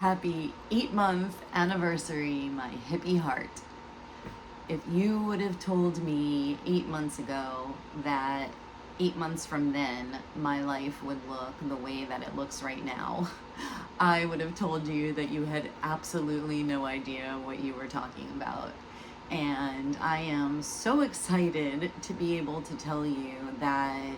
Happy 8-month anniversary, my hippie heart. If you would have told me 8 months ago that 8 months from then my life would look the way that it looks right now, I would have told you that you had absolutely no idea what you were talking about. And I am so excited to be able to tell you that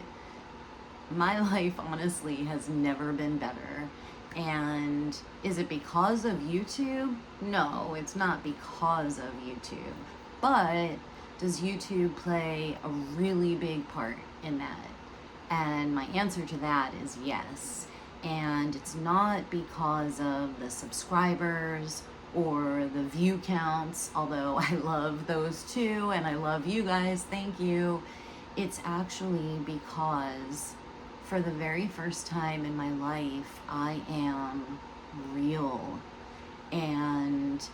my life honestly has never been better. And is it because of YouTube? No, it's not because of YouTube. But does YouTube play a really big part in that? And my answer to that is yes. And it's not because of the subscribers or the view counts, although I love those too, and I love you guys, thank you. It's actually because for the very first time in my life, I am real. And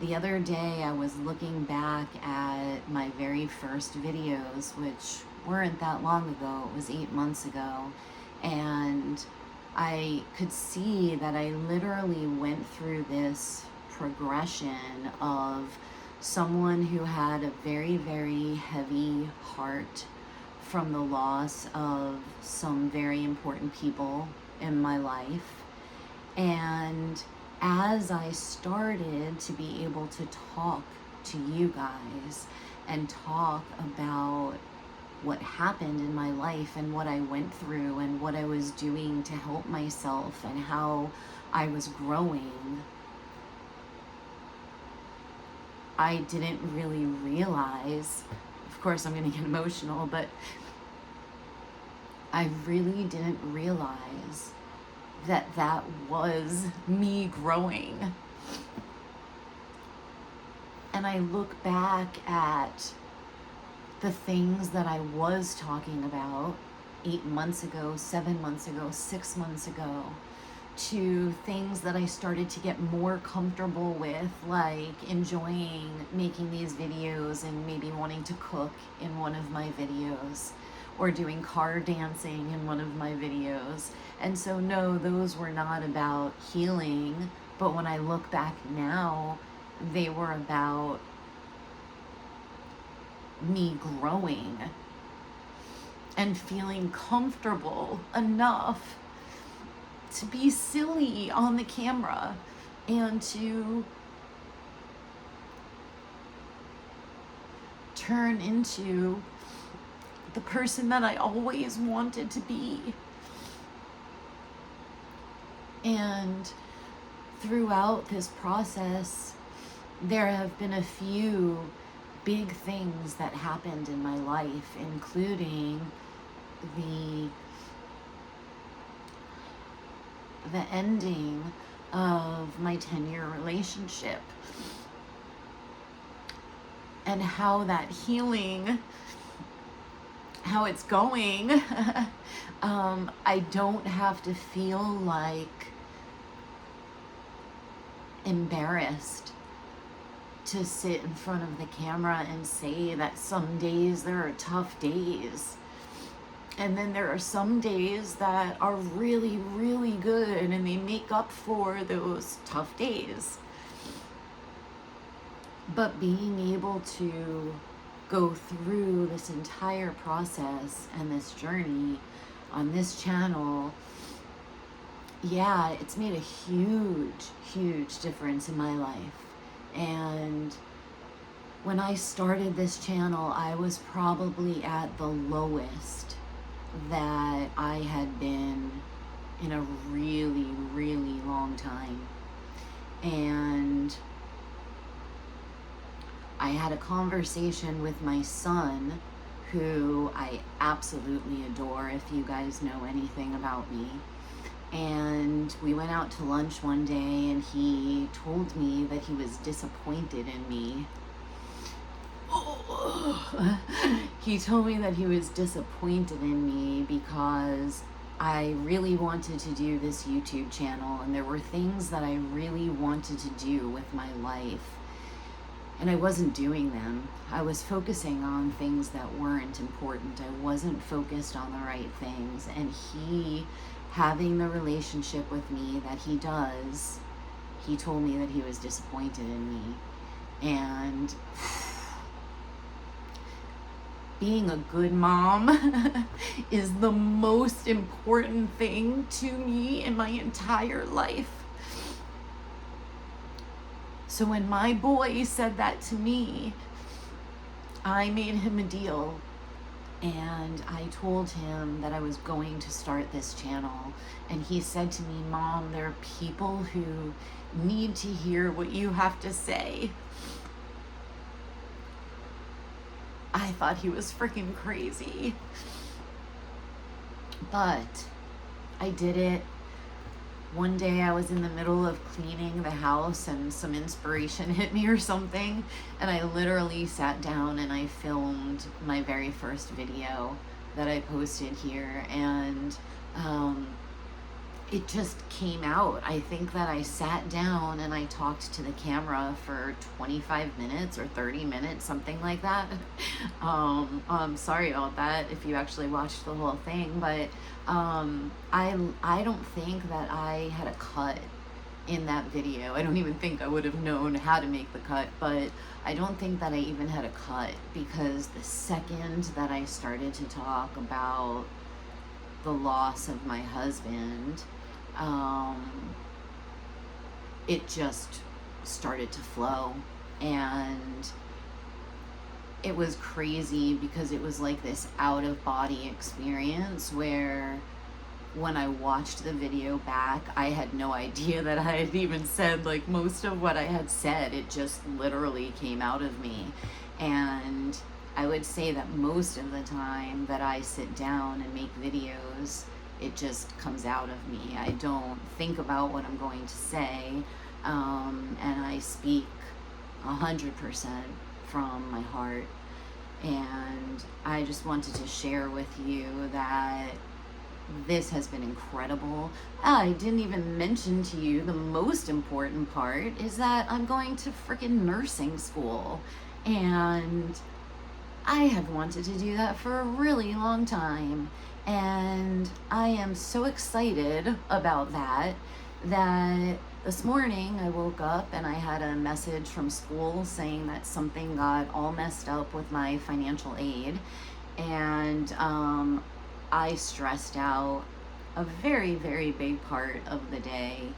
the other day I was looking back at my very first videos, which weren't that long ago, it was 8 months ago, and I could see that I literally went through this progression of someone who had a very, very heavy heart from the loss of some very important people in my life. And as I started to be able to talk to you guys and talk about what happened in my life and what I went through and what I was doing to help myself and how I was growing, I didn't really realize, of course I'm going to get emotional, but I really didn't realize that that was me growing. And I look back at the things that I was talking about 8 months ago, 7 months ago, 6 months ago, to things that I started to get more comfortable with, like enjoying making these videos and maybe wanting to cook in one of my videos, or doing car dancing in one of my videos. And so no, those were not about healing, but when I look back now, they were about me growing and feeling comfortable enough to be silly on the camera and to turn into the person that I always wanted to be. And throughout this process, there have been a few big things that happened in my life, including the ending of my 10-year relationship and how that healing, how it's going. I don't have to feel like embarrassed to sit in front of the camera and say that some days there are tough days. And then there are some days that are really, really good and they make up for those tough days. But being able to go through this entire process and this journey on this channel, yeah, it's made a huge, huge difference in my life. And when I started this channel, I was probably at the lowest that I had been in a really, really long time. And I had a conversation with my son, who I absolutely adore, if you guys know anything about me. And we went out to lunch one day and he told me that he was disappointed in me. He told me that he was disappointed in me because I really wanted to do this YouTube channel and there were things that I really wanted to do with my life. And I wasn't doing them. I was focusing on things that weren't important. I wasn't focused on the right things. And he, having the relationship with me that he does, he told me that he was disappointed in me. And being a good mom is the most important thing to me in my entire life. So when my boy said that to me, I made him a deal, and I told him that I was going to start this channel. And he said to me, Mom, there are people who need to hear what you have to say. I thought he was freaking crazy. But I did it. One day I was in the middle of cleaning the house and some inspiration hit me or something, and I literally sat down and I filmed my very first video that I posted here, and it just came out. I think that I sat down and I talked to the camera for 25 minutes or 30 minutes, something like that. Sorry about that if you actually watched the whole thing, but I don't think that I had a cut in that video. I don't even think I would have known how to make the cut, but I don't think that I even had a cut, because the second that I started to talk about the loss of my husband, it just started to flow. And it was crazy because it was like this out of body experience where when I watched the video back, I had no idea that I had even said like most of what I had said. It just literally came out of me. And I would say that most of the time that I sit down and make videos, it just comes out of me. I don't think about what I'm going to say, and I speak 100% from my heart. And I just wanted to share with you that this has been incredible. I didn't even mention to you the most important part is that I'm going to freaking nursing school, and I have wanted to do that for a really long time, and I am so excited about that this morning I woke up and I had a message from school saying that something got all messed up with my financial aid, and I stressed out a very, very big part of the day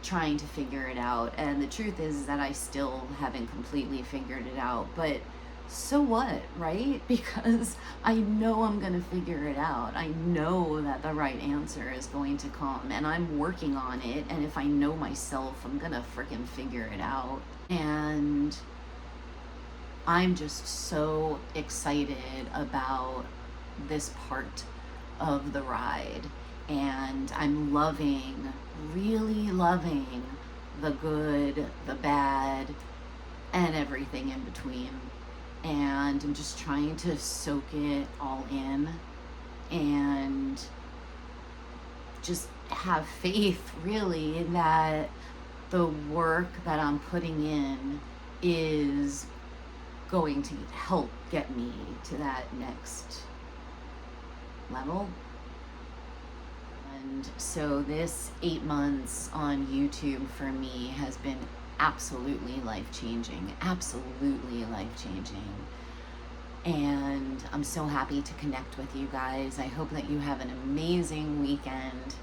trying to figure it out. And the truth is that I still haven't completely figured it out, but so what, right? Because I know I'm going to figure it out. I know that the right answer is going to come, and I'm working on it. And if I know myself, I'm going to freaking figure it out. And I'm just so excited about this part of the ride. And I'm loving, really loving the good, the bad, and everything in between. And I'm just trying to soak it all in and just have faith, really, that the work that I'm putting in is going to help get me to that next level. And so this 8 months on YouTube for me has been absolutely life-changing, and I'm so happy to connect with you guys. I hope that you have an amazing weekend.